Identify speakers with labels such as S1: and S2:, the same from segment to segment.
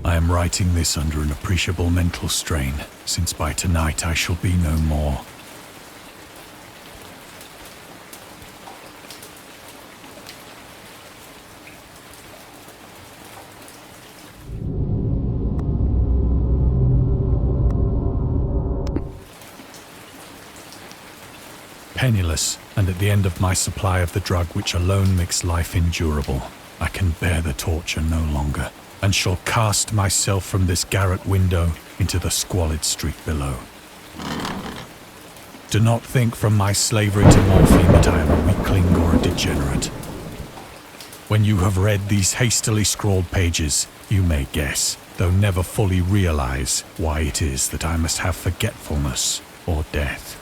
S1: I am writing this under an appreciable mental strain, since by tonight I shall be no more. Penniless, and at the end of my supply of the drug which alone makes life endurable, I can bear the torture no longer, and shall cast myself from this garret window into the squalid street below. Do not think from my slavery to morphine that I am a weakling or a degenerate. When you have read these hastily scrawled pages, you may guess, though never fully realize, why it is that I must have forgetfulness or death.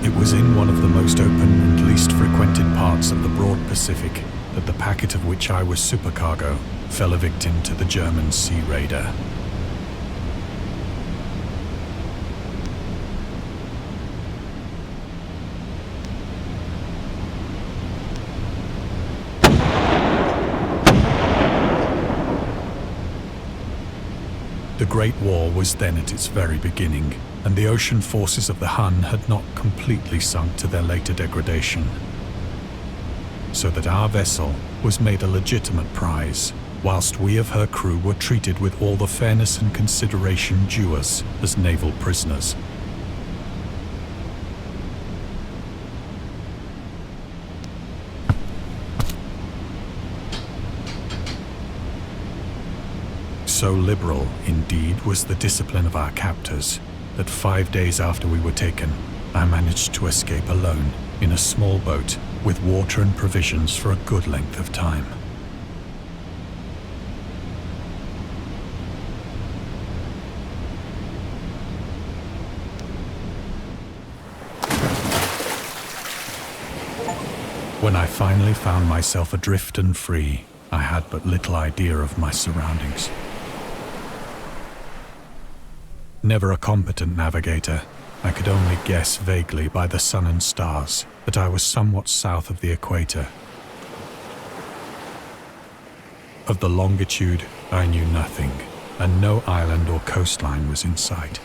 S1: It was in one of the most open and least frequented parts of the broad Pacific that the packet of which I was supercargo fell a victim to the German sea raider. The Great War was then at its very beginning, and the ocean forces of the Hun had not completely sunk to their later degradation. So that our vessel was made a legitimate prize, whilst we of her crew were treated with all the fairness and consideration due us as naval prisoners. So liberal, indeed, was the discipline of our captors, that 5 days after we were taken, I managed to escape alone in a small boat with water and provisions for a good length of time. When I finally found myself adrift and free, I had but little idea of my surroundings. Never a competent navigator, I could only guess vaguely by the sun and stars that I was somewhat south of the equator. Of the longitude, I knew nothing, and no island or coastline was in sight.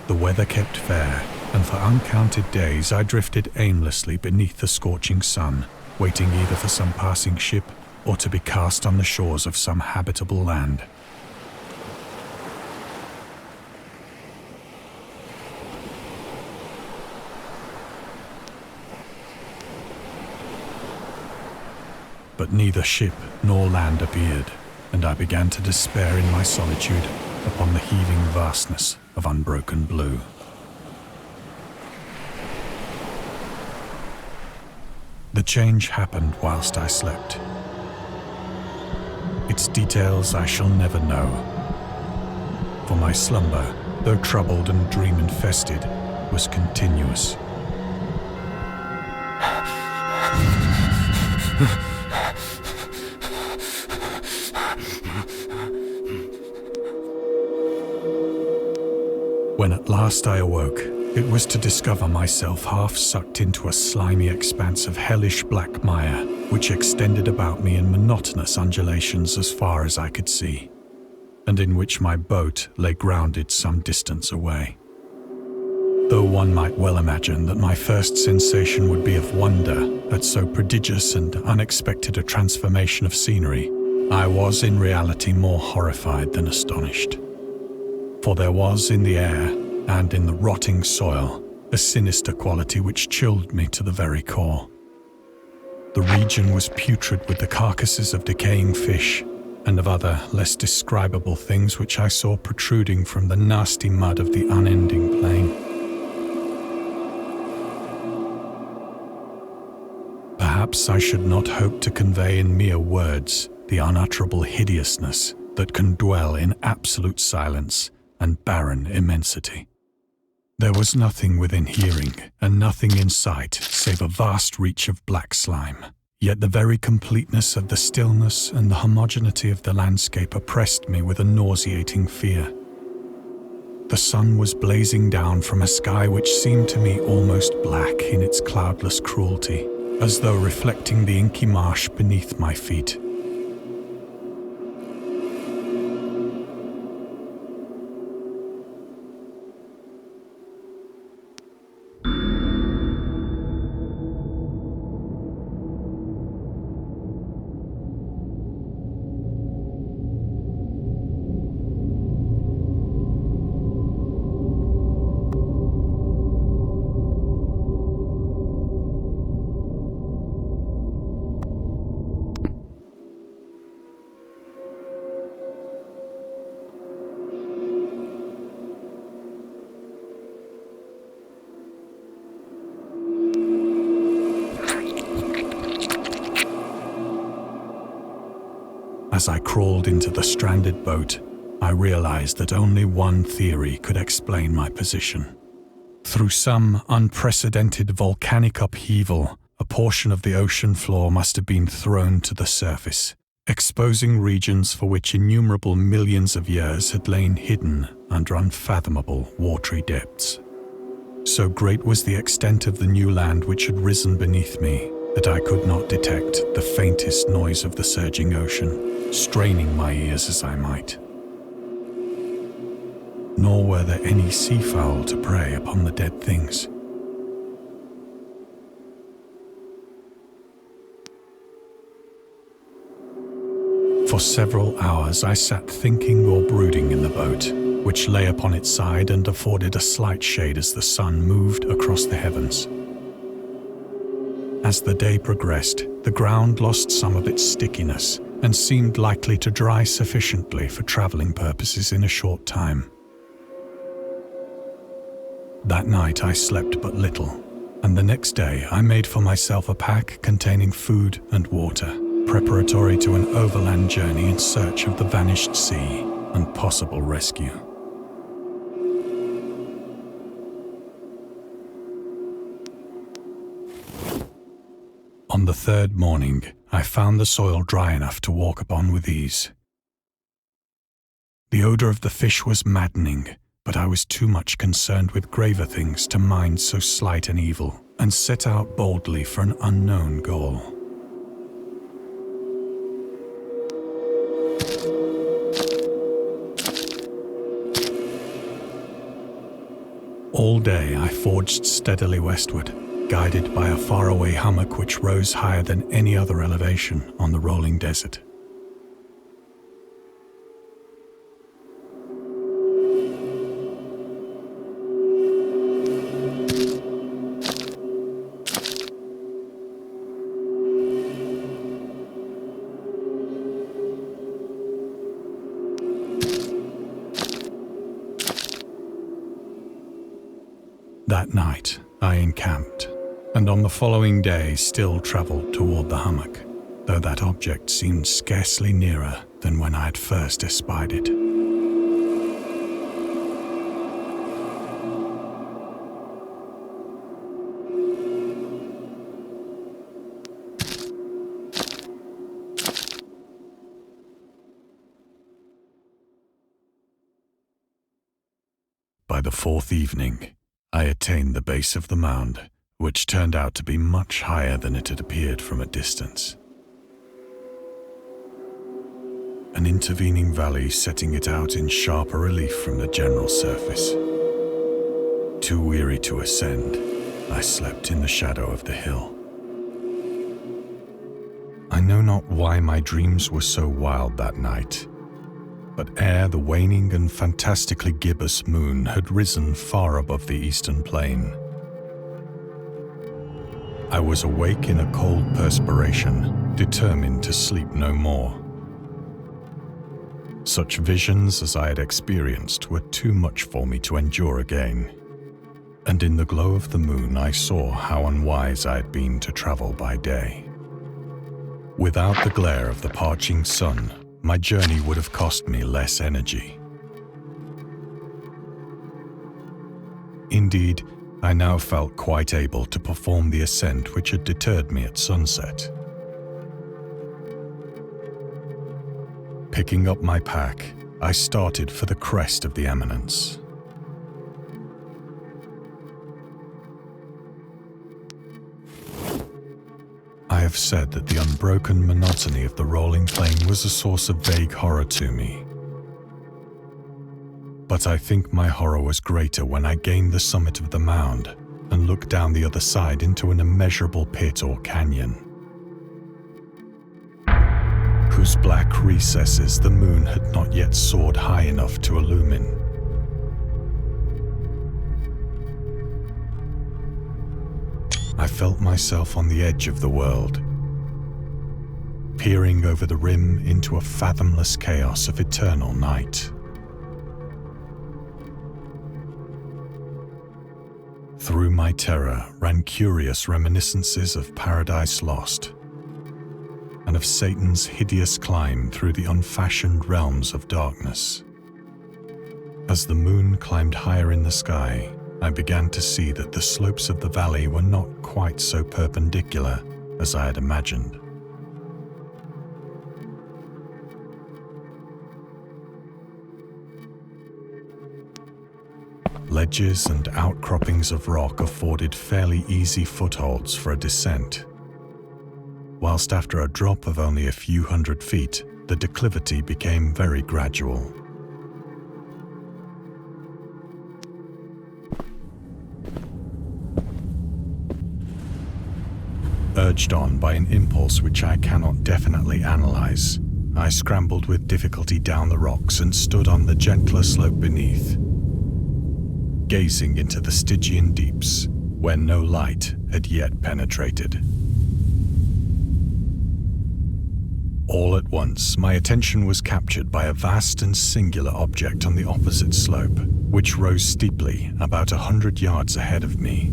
S1: The weather kept fair, and for uncounted days I drifted aimlessly beneath the scorching sun, waiting either for some passing ship or to be cast on the shores of some habitable land. But neither ship nor land appeared, and I began to despair in my solitude upon the heaving vastness of unbroken blue. The change happened whilst I slept. Its details I shall never know, for my slumber, though troubled and dream-infested, was continuous. When at last I awoke, it was to discover myself half sucked into a slimy expanse of hellish black mire, which extended about me in monotonous undulations as far as I could see, and in which my boat lay grounded some distance away. Though one might well imagine that my first sensation would be of wonder at so prodigious and unexpected a transformation of scenery, I was in reality more horrified than astonished. For there was in the air and in the rotting soil a sinister quality which chilled me to the very core. The region was putrid with the carcasses of decaying fish and of other, less describable things which I saw protruding from the nasty mud of the unending plain. Perhaps I should not hope to convey in mere words the unutterable hideousness that can dwell in absolute silence and barren immensity. There was nothing within hearing and nothing in sight save a vast reach of black slime. Yet the very completeness of the stillness and the homogeneity of the landscape oppressed me with a nauseating fear. The sun was blazing down from a sky which seemed to me almost black in its cloudless cruelty, as though reflecting the inky marsh beneath my feet. As I crawled into the stranded boat, I realized that only one theory could explain my position. Through some unprecedented volcanic upheaval, a portion of the ocean floor must have been thrown to the surface, exposing regions for which innumerable millions of years had lain hidden under unfathomable watery depths. So great was the extent of the new land which had risen beneath me that I could not detect the faintest noise of the surging ocean, straining my ears as I might. Nor were there any seafowl to prey upon the dead things. For several hours I sat thinking or brooding in the boat, which lay upon its side and afforded a slight shade as the sun moved across the heavens. As the day progressed, the ground lost some of its stickiness and seemed likely to dry sufficiently for traveling purposes in a short time. That night I slept but little, and the next day I made for myself a pack containing food and water, preparatory to an overland journey in search of the vanished sea and possible rescue. On the third morning, I found the soil dry enough to walk upon with ease. The odor of the fish was maddening, but I was too much concerned with graver things to mind so slight an evil, and set out boldly for an unknown goal. All day I forged steadily westward, guided by a faraway hummock which rose higher than any other elevation on the rolling desert. That night I encamped, and on the following day still travelled toward the hummock, though that object seemed scarcely nearer than when I had first espied it. By the fourth evening, I attained the base of the mound, which turned out to be much higher than it had appeared from a distance. An intervening valley setting it out in sharper relief from the general surface. Too weary to ascend, I slept in the shadow of the hill. I know not why my dreams were so wild that night, but ere the waning and fantastically gibbous moon had risen far above the eastern plain, I was awake in a cold perspiration, determined to sleep no more. Such visions as I had experienced were too much for me to endure again, and in the glow of the moon I saw how unwise I had been to travel by day. Without the glare of the parching sun, my journey would have cost me less energy. Indeed, I now felt quite able to perform the ascent which had deterred me at sunset. Picking up my pack, I started for the crest of the eminence. I have said that the unbroken monotony of the rolling plain was a source of vague horror to me. But I think my horror was greater when I gained the summit of the mound and looked down the other side into an immeasurable pit or canyon, whose black recesses the moon had not yet soared high enough to illumine. I felt myself on the edge of the world, peering over the rim into a fathomless chaos of eternal night. Through my terror ran curious reminiscences of Paradise Lost, and of Satan's hideous climb through the unfashioned realms of darkness. As the moon climbed higher in the sky, I began to see that the slopes of the valley were not quite so perpendicular as I had imagined. Ledges and outcroppings of rock afforded fairly easy footholds for a descent, whilst after a drop of only a few hundred feet, the declivity became very gradual. Urged on by an impulse which I cannot definitely analyze, I scrambled with difficulty down the rocks and stood on the gentler slope beneath, gazing into the Stygian deeps where no light had yet penetrated. All at once, my attention was captured by a vast and singular object on the opposite slope, which rose steeply about 100 yards ahead of me.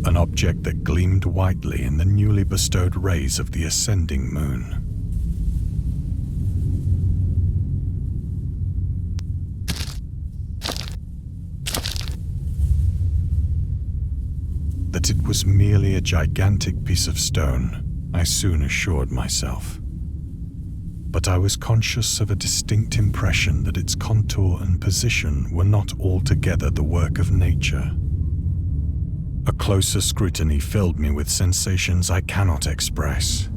S1: An object that gleamed whitely in the newly bestowed rays of the ascending moon. That it was merely a gigantic piece of stone, I soon assured myself. But I was conscious of a distinct impression that its contour and position were not altogether the work of nature. A closer scrutiny filled me with sensations I cannot express.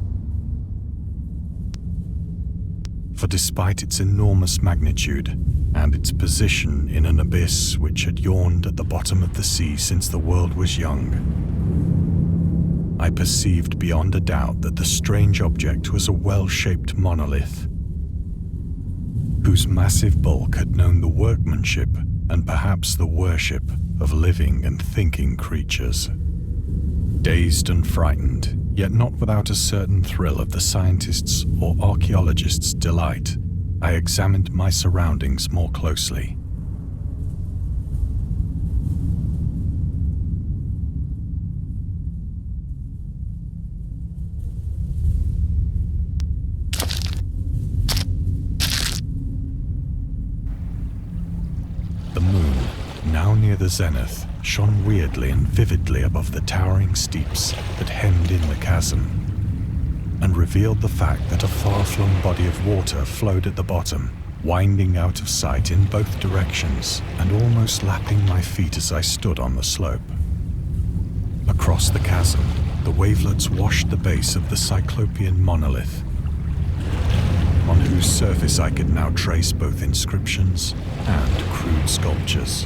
S1: For despite its enormous magnitude and its position in an abyss which had yawned at the bottom of the sea since the world was young, I perceived beyond a doubt that the strange object was a well-shaped monolith, whose massive bulk had known the workmanship and perhaps the worship of living and thinking creatures. Dazed and frightened, yet not without a certain thrill of the scientist's or archaeologist's delight, I examined my surroundings more closely. The moon, now near the zenith, shone weirdly and vividly above the towering steeps that hemmed in the chasm, and revealed the fact that a far-flung body of water flowed at the bottom, winding out of sight in both directions and almost lapping my feet as I stood on the slope. Across the chasm, the wavelets washed the base of the cyclopean monolith, on whose surface I could now trace both inscriptions and crude sculptures.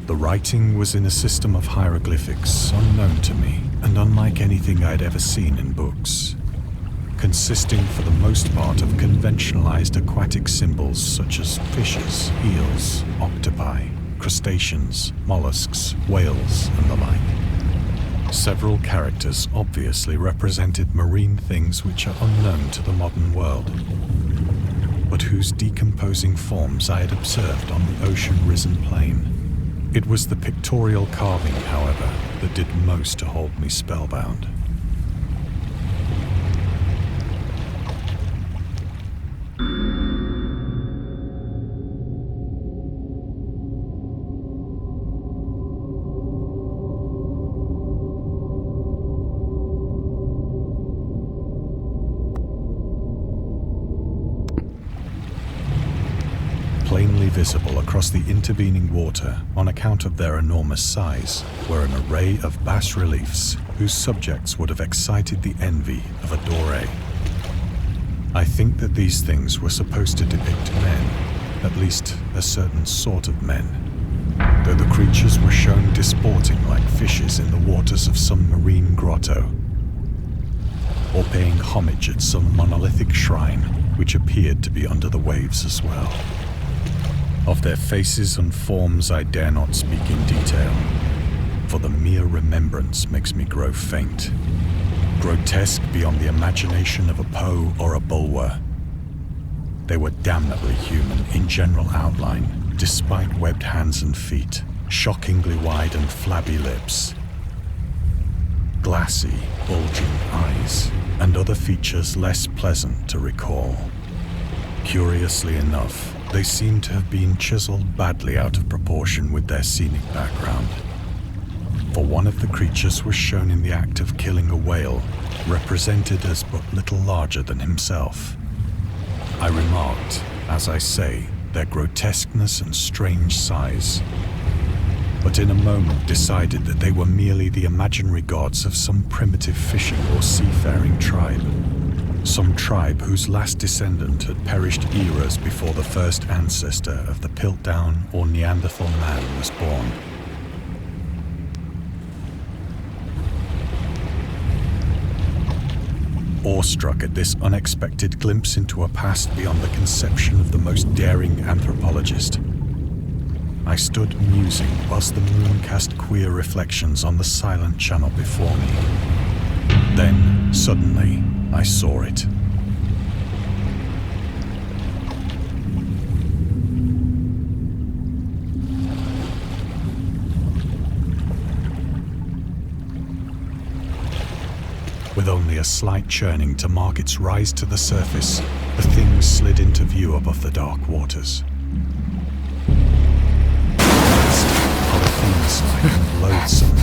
S1: The writing was in a system of hieroglyphics unknown to me and unlike anything I had ever seen in books. consisting for the most part of conventionalized aquatic symbols such as fishes, eels, octopi, crustaceans, mollusks, whales, and the like. Several characters obviously represented marine things which are unknown to the modern world, but whose decomposing forms I had observed on the ocean-risen plain. It was the pictorial carving, however, that did most to hold me spellbound. Plainly visible across the intervening water on account of their enormous size were an array of bas-reliefs whose subjects would have excited the envy of a Doré. I think that these things were supposed to depict men, at least a certain sort of men, though the creatures were shown disporting like fishes in the waters of some marine grotto, or paying homage at some monolithic shrine which appeared to be under the waves as well. Of their faces and forms I dare not speak in detail, for the mere remembrance makes me grow faint. Grotesque beyond the imagination of a Poe or a Bulwer. They were damnably human in general outline, despite webbed hands and feet, shockingly wide and flabby lips, glassy, bulging eyes, and other features less pleasant to recall. Curiously enough, they seem to have been chiseled badly out of proportion with their scenic background. For one of the creatures was shown in the act of killing a whale, represented as but little larger than himself. I remarked, as I say, their grotesqueness and strange size, but in a moment decided that they were merely the imaginary gods of some primitive fishing or seafaring tribe. Some tribe whose last descendant had perished eras before the first ancestor of the Piltdown or Neanderthal man was born. Awestruck at this unexpected glimpse into a past beyond the conception of the most daring anthropologist, I stood musing whilst the moon cast queer reflections on the silent channel before me. Then, suddenly, I saw it. With only a slight churning to mark its rise to the surface, the thing slid into view above the dark waters. Polyphemus-like and loathsome,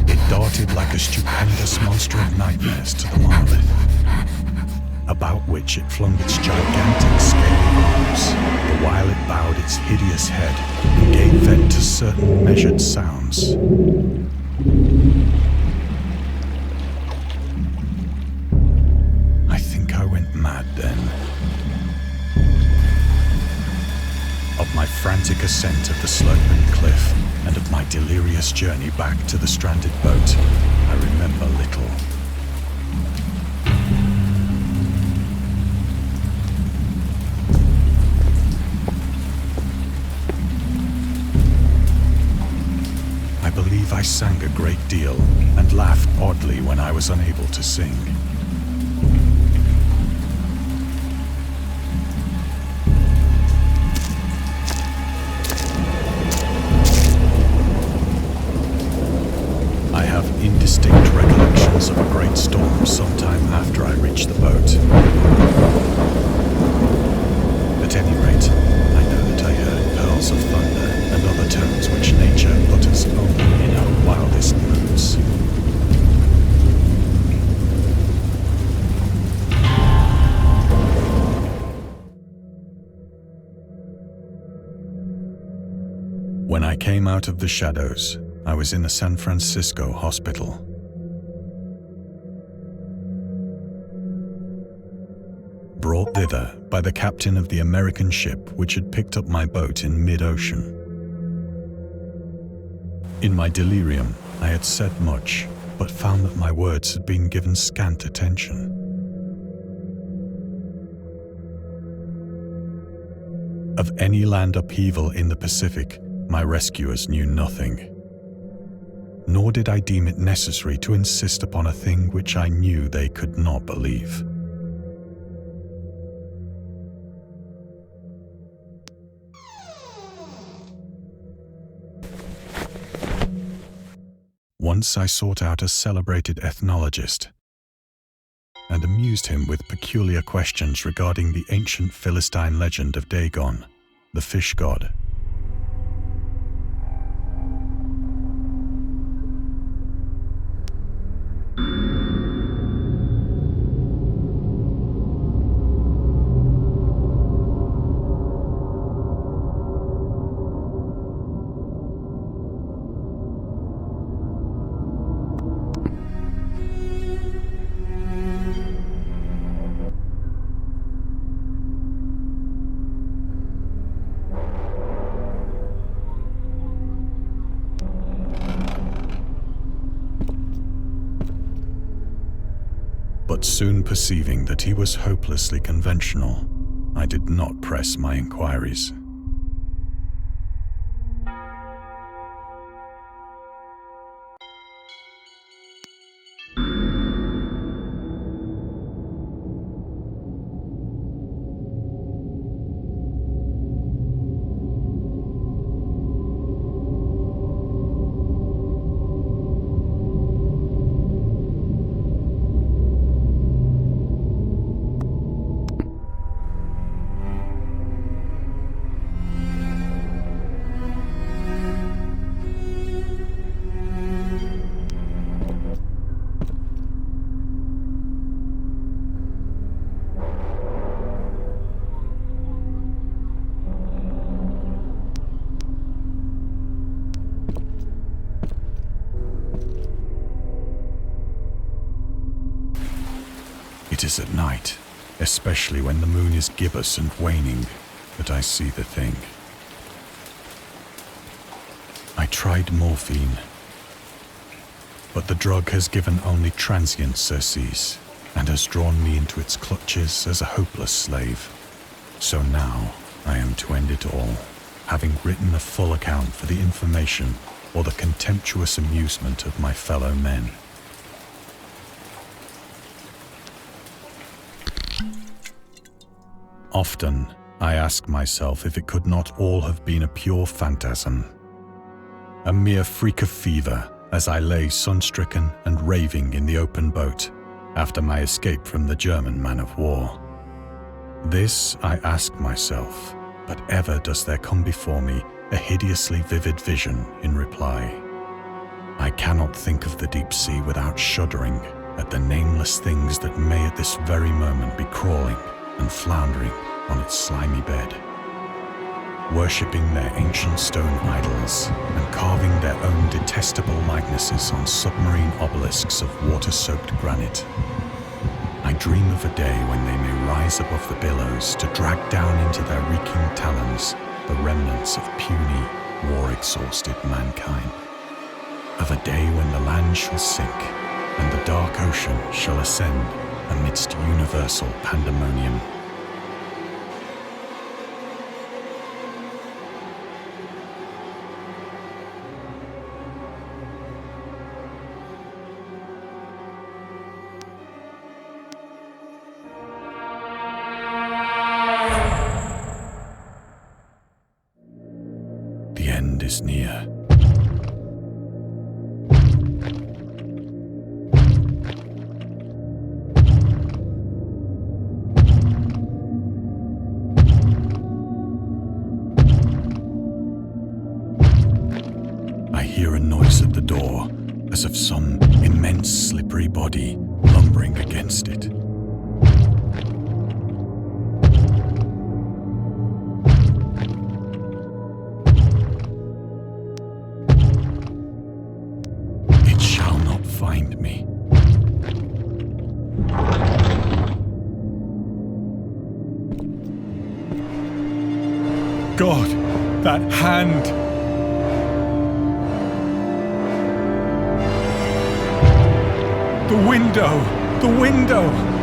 S1: it darted like a stupendous monster of nightmares to the monolith, about which it flung its gigantic scaly arms, the while it bowed its hideous head and gave vent to certain measured sounds. I think I went mad then. Of my frantic ascent of the sloping cliff and of my delirious journey back to the stranded boat, I remember little. I believe I sang a great deal and laughed oddly when I was unable to sing. I have indistinct recollections of a great storm sometime after I reached the boat. At any rate, I know that I heard pearls of thunder and other tones which nature utters only in her wildest moods. When I came out of the shadows, I was in a San Francisco hospital. Brought thither by the captain of the American ship which had picked up my boat in mid-ocean. In my delirium, I had said much, but found that my words had been given scant attention. Of any land upheaval in the Pacific, my rescuers knew nothing. Nor did I deem it necessary to insist upon a thing which I knew they could not believe. Once I sought out a celebrated ethnologist and amused him with peculiar questions regarding the ancient Philistine legend of Dagon, the fish god. But soon perceiving that he was hopelessly conventional, I did not press my inquiries. It is at night, especially when the moon is gibbous and waning, that I see the thing. I tried morphine, but the drug has given only transient surcease and has drawn me into its clutches as a hopeless slave. So now I am to end it all, having written a full account for the information or the contemptuous amusement of my fellow men. Often, I ask myself if it could not all have been a pure phantasm, a mere freak of fever as I lay sun-stricken and raving in the open boat after my escape from the German man-of-war. This I ask myself, but ever does there come before me a hideously vivid vision in reply. I cannot think of the deep sea without shuddering at the nameless things that may at this very moment be crawling and floundering on its slimy bed, worshipping their ancient stone idols and carving their own detestable likenesses on submarine obelisks of water-soaked granite. I dream of a day when they may rise above the billows to drag down into their reeking talons the remnants of puny, war-exhausted mankind. Of a day when the land shall sink and the dark ocean shall ascend amidst universal pandemonium. The end is near. I hear a noise at the door, as of some immense slippery body lumbering against it. It shall not find me. God, that hand! The window! The window!